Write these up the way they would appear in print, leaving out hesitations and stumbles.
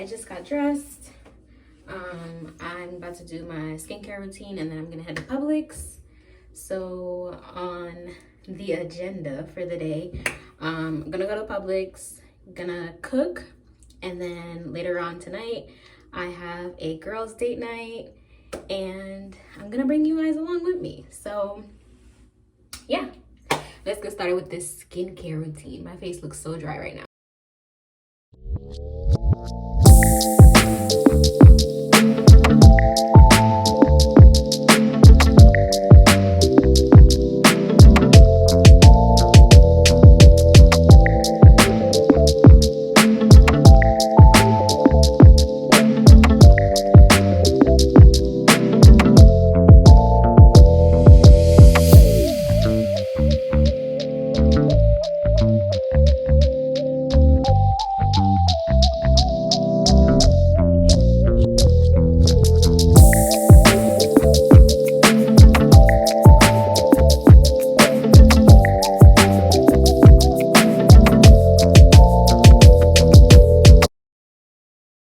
I just got dressed. I'm about to do my skincare routine and then I'm gonna head to Publix. So on the agenda for the day, I'm gonna go to Publix, gonna cook, and then later on tonight I have a girls' date night and I'm gonna bring you guys along with me. So yeah, let's get started with this skincare routine. My face looks so dry right now.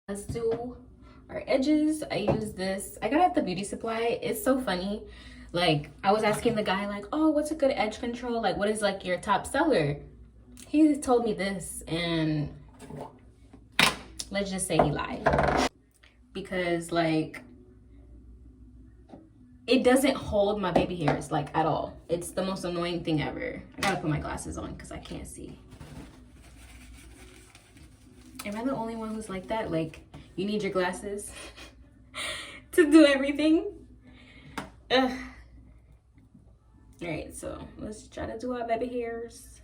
Let's do our edges. I use this, I got it at the beauty supply. It's so funny. Like, I was asking the guy, like, oh, what's a good edge control? Like, what is like your top seller? He told me this, and let's just say he lied. Because, like, it doesn't hold my baby hairs, like, at all. It's the most annoying thing ever. I gotta put my glasses on because I can't see. Am I the only one who's like that? Like, you need your glasses to do everything? Ugh. All right, so let's try to do our baby hairs.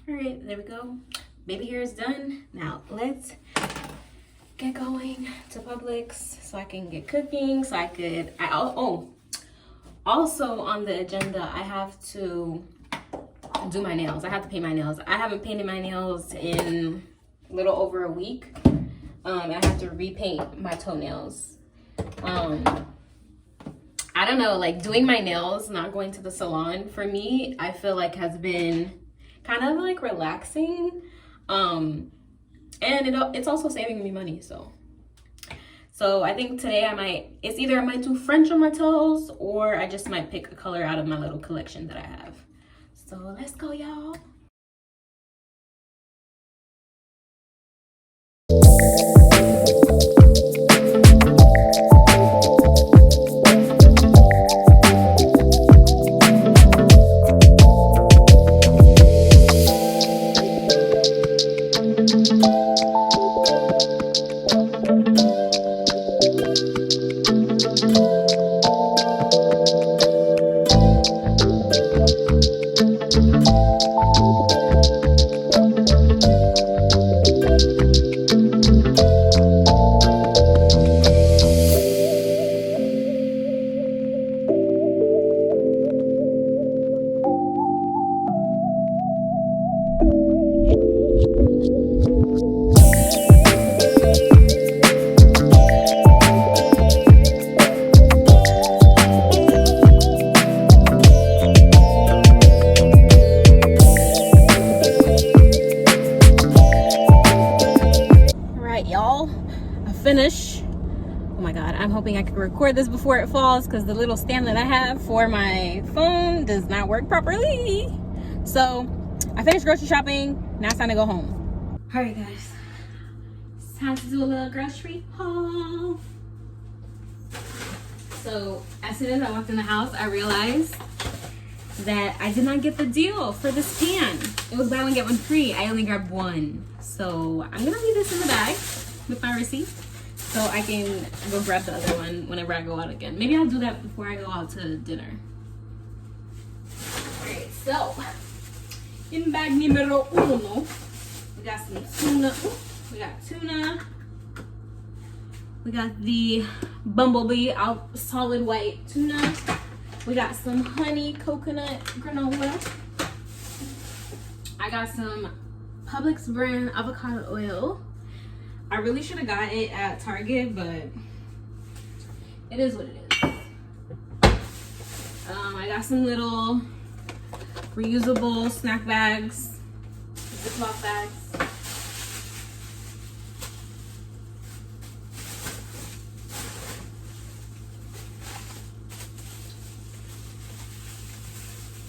All right, there we go. Baby hair is done. Now let's get going to Publix so I can get cooking, so I could, also on the agenda, I have to do my nails. I have to paint my nails. I haven't painted my nails in a little over a week. I have to repaint my toenails. I don't know, like doing my nails, not going to the salon, for me, I feel like has been kind of like relaxing. And it's also saving me money, so I think today it's either I might do French on my toes or I just might pick a color out of my little collection that I have. So let's go, y'all. Finish. Oh my god, I'm hoping I can record this before it falls because the little stand that I have for my phone does not work properly. So I finished grocery shopping. Now it's time to go home. All right guys, it's time to do a little grocery haul. So as soon as I walked in the house, I realized that I did not get the deal for this pan. It was buy one get one free. I only grabbed one. So I'm gonna leave this in the bag with my receipt, so I can go grab the other one whenever I go out again. Maybe I'll do that before I go out to dinner. Alright, so in bag numero uno, we got some tuna. We got tuna. We got the Bumblebee out solid white tuna. We got some honey coconut granola. I got some Publix brand avocado oil. I really should have got it at Target, but it is what it is. I got some little reusable snack bags, Ziploc bags.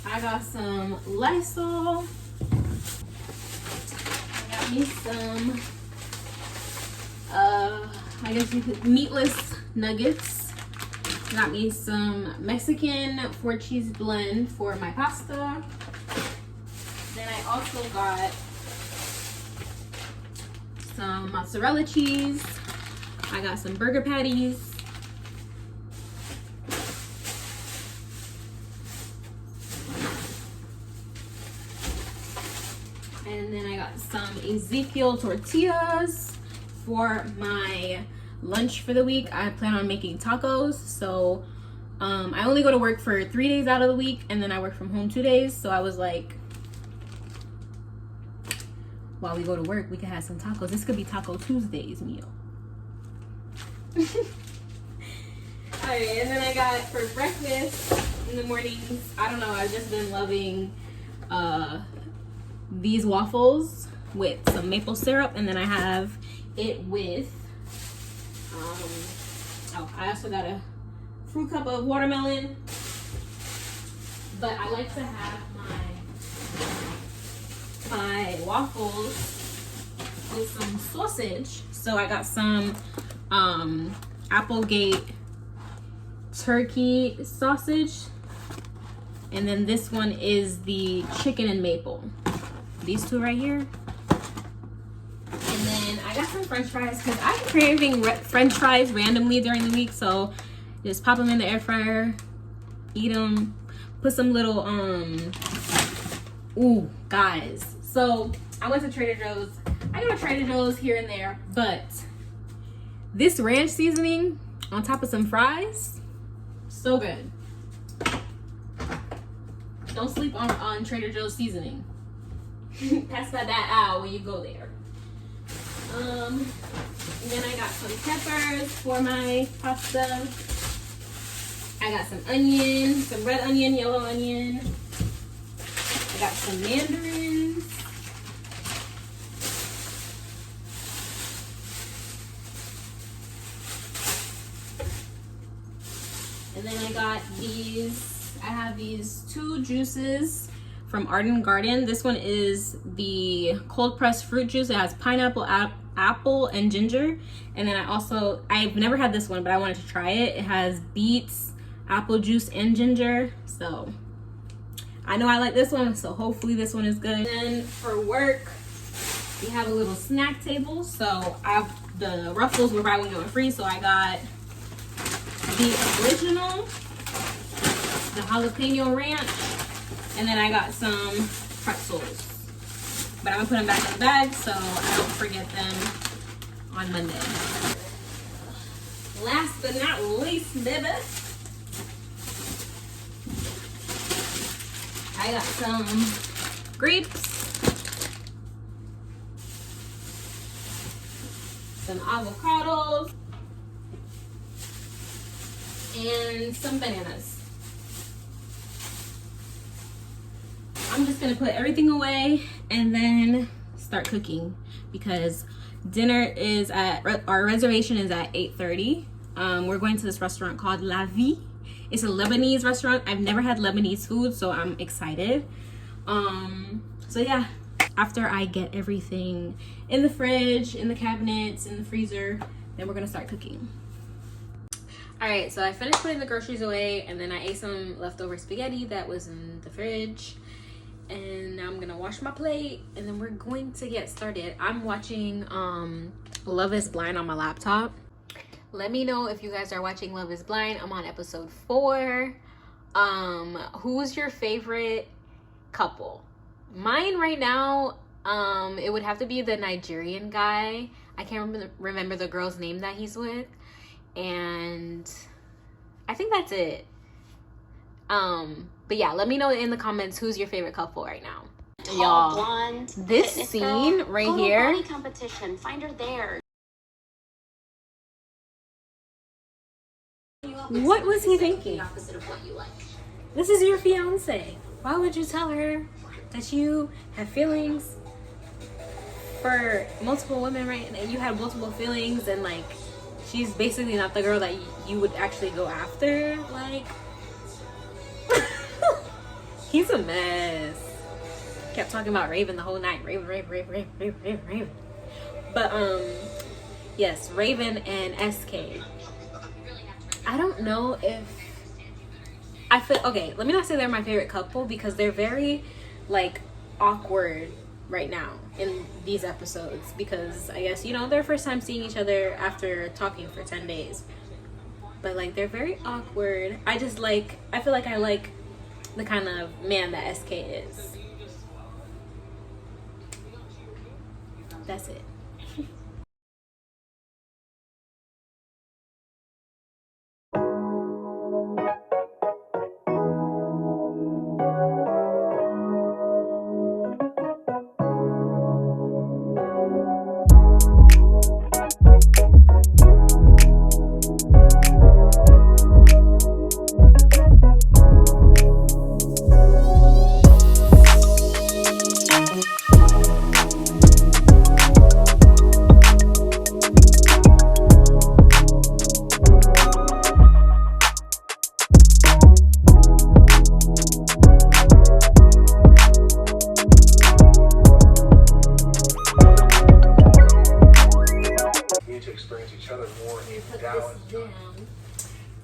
I got some Lysol. I got me some, I guess you could, meatless nuggets. Got me some Mexican 4-cheese blend for my pasta. Then I also got some mozzarella cheese. I got some burger patties. And then I got some Ezekiel tortillas for my lunch for the week. I plan on making tacos. So I only go to work for 3 days out of the week, and then I work from home 2 days. So I was like, while we go to work, we could have some tacos. This could be Taco Tuesday's meal. Alright, and then I got for breakfast in the mornings, I don't know, I've just been loving these waffles with some maple syrup, and then I have it with I also got a fruit cup of watermelon, but I like to have my waffles with some sausage. So I got some Applegate turkey sausage, and then this one is the chicken and maple. These two right here. And then I got some french fries because I'm craving french fries randomly during the week. So just pop them in the air fryer, eat them, put some little, ooh, guys. So I went to Trader Joe's. I go to Trader Joe's here and there, but this ranch seasoning on top of some fries, so good. Don't sleep on Trader Joe's seasoning. Pass that out when you go there. And then I got some peppers for my pasta. I got some onion, some red onion, yellow onion. I got some mandarins. And then I got these, I have these 2 juices from Arden Garden. This one is the cold pressed fruit juice. It has pineapple, apple, and ginger. And then I've never had this one, but I wanted to try it. It has beets, apple juice, and ginger. So I know I like this one, so hopefully this one is good. And then for work, we have a little snack table. So the Ruffles were buy one get one free, so I got the original, the jalapeno ranch, and then I got some pretzels. But I'm gonna put them back in the bag so I don't forget them on Monday. Last but not least, baby, I got some grapes, some avocados, and some bananas. I'm just gonna put everything away and then start cooking because dinner is our reservation is at 8:30. We're going to this restaurant called La Vie. It's a Lebanese restaurant. I've never had Lebanese food, so I'm excited. So yeah, after I get everything in the fridge, in the cabinets, in the freezer, then we're gonna start cooking. All right, so I finished putting the groceries away, and then I ate some leftover spaghetti that was in the fridge. And now I'm gonna wash my plate, and then we're going to get started. I'm watching Love is Blind on my laptop. Let me know if you guys are watching Love is Blind. I'm on episode 4. Who's your favorite couple? Mine right now, it would have to be the Nigerian guy. I can't remember the girl's name that he's with. And I think that's it. But yeah, let me know in the comments who's your favorite couple right now. Y'all, blonde, this scene girl, right here. Body competition. Find her there. What was he thinking? This is your fiance. Why would you tell her that you have feelings for multiple women, right? And you have multiple feelings, and like she's basically not the girl that you would actually go after. Like, he's a mess. Kept talking about Raven the whole night. Raven. But yes, Raven and SK. I don't know if I feel okay. Let me not say they're my favorite couple, because they're very like awkward right now in these episodes, because I guess, you know, their first time seeing each other after talking for 10 days. But like, they're very awkward. I feel like I like the kind of man that SK is. That's it.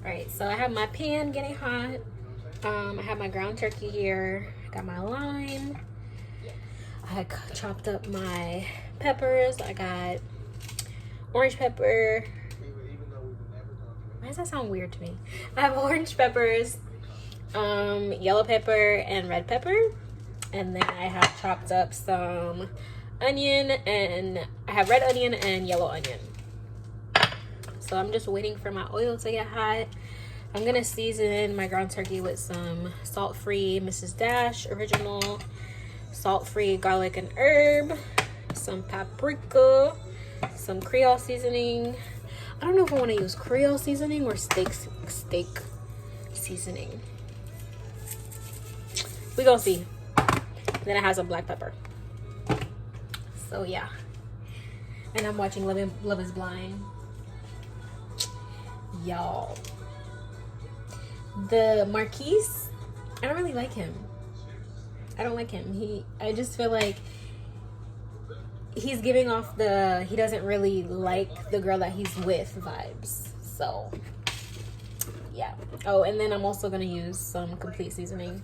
Alright, so I have my pan getting hot. I have my ground turkey here. I got my lime. I chopped up my peppers. I got orange pepper. Why does that sound weird to me? I have orange peppers, yellow pepper, and red pepper. And then I have chopped up some onion, and I have red onion and yellow onion. So I'm just waiting for my oil to get hot. I'm gonna season my ground turkey with some salt-free Mrs. Dash original, salt-free garlic and herb, some paprika, some Creole seasoning. I don't know if I want to use Creole seasoning or steak seasoning. We gonna see. Then it has some black pepper. So yeah. And I'm watching Love is Blind. Y'all, the Marquise, I don't really like him. I don't like him. I just feel like he's giving off the he doesn't really like the girl that he's with vibes. So yeah. Oh, and then I'm also gonna use some complete seasoning.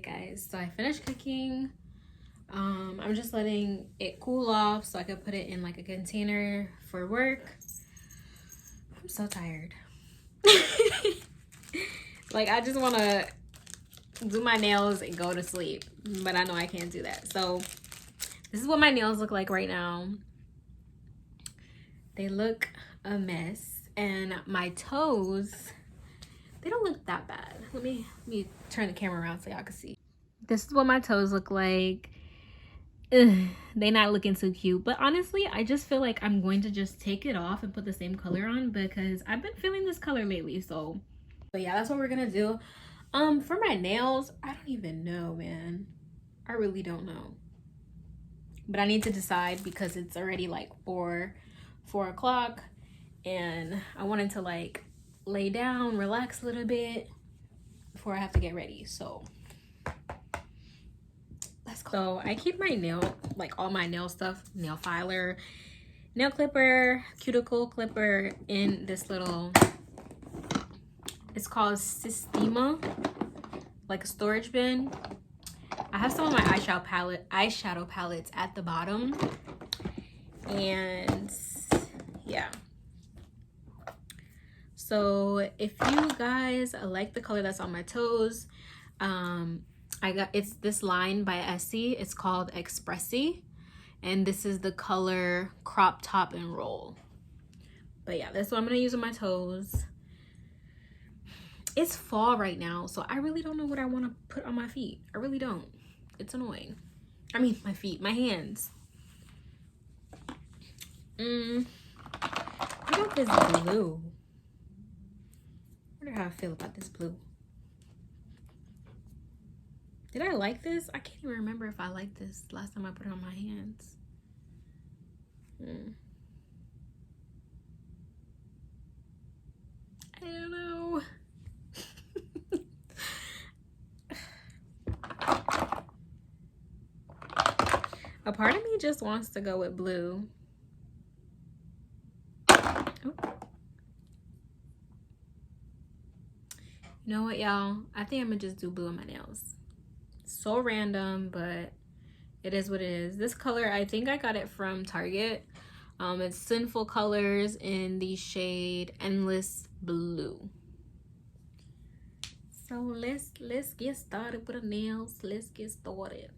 Guys, so I finished cooking. I'm just letting it cool off so I can put it in like a container for work. I'm so tired. Like, I just want to do my nails and go to sleep, but I know I can't do that. So this is what my nails look like right now. They look a mess, and my toes, they don't look that bad. Let me turn the camera around so y'all can see. This is what my toes look like. Ugh, they not looking too cute, but honestly, I just feel like I'm going to just take it off and put the same color on, because I've been feeling this color lately. So yeah, that's what we're gonna do. For my nails, I don't even know, man. I really don't know, but I need to decide, because it's already like 4 o'clock, and I wanted to like lay down, relax a little bit before I have to get ready. So let's go. So I keep my all my nail stuff, nail filer, nail clipper, cuticle clipper in this little, it's called Sistema, like a storage bin. I have some of my eyeshadow palettes at the bottom, And yeah. So if you guys like the color that's on my toes, it's this line by Essie. It's called Expressi, and this is the color Crop Top and Roll. But yeah, that's what I'm gonna use on my toes. It's fall right now, so I really don't know what I want to put on my feet. I really don't. It's annoying. I mean, my feet, my hands. What about this blue? I wonder how I feel about this blue. Did I like this? I can't even remember if I liked this last time I put it on my hands. I don't know. A part of me just wants to go with blue. Oh. You know what, y'all? I think I'm gonna just do blue on my nails. So random, but it is what it is. This color, I think I got it from Target. It's Sinful Colors in the shade Endless Blue. So let's get started with the nails. Let's get started.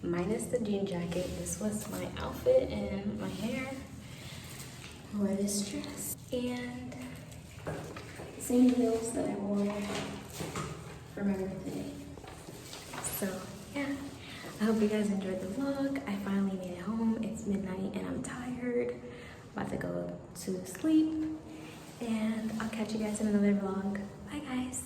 Minus the jean jacket, this was my outfit and my hair. I wore this dress and the same heels that I wore for my birthday. So yeah, I hope you guys enjoyed the vlog. I finally made it home. It's midnight and I'm tired. I'm about to go to sleep, and I'll catch you guys in another vlog. Bye guys.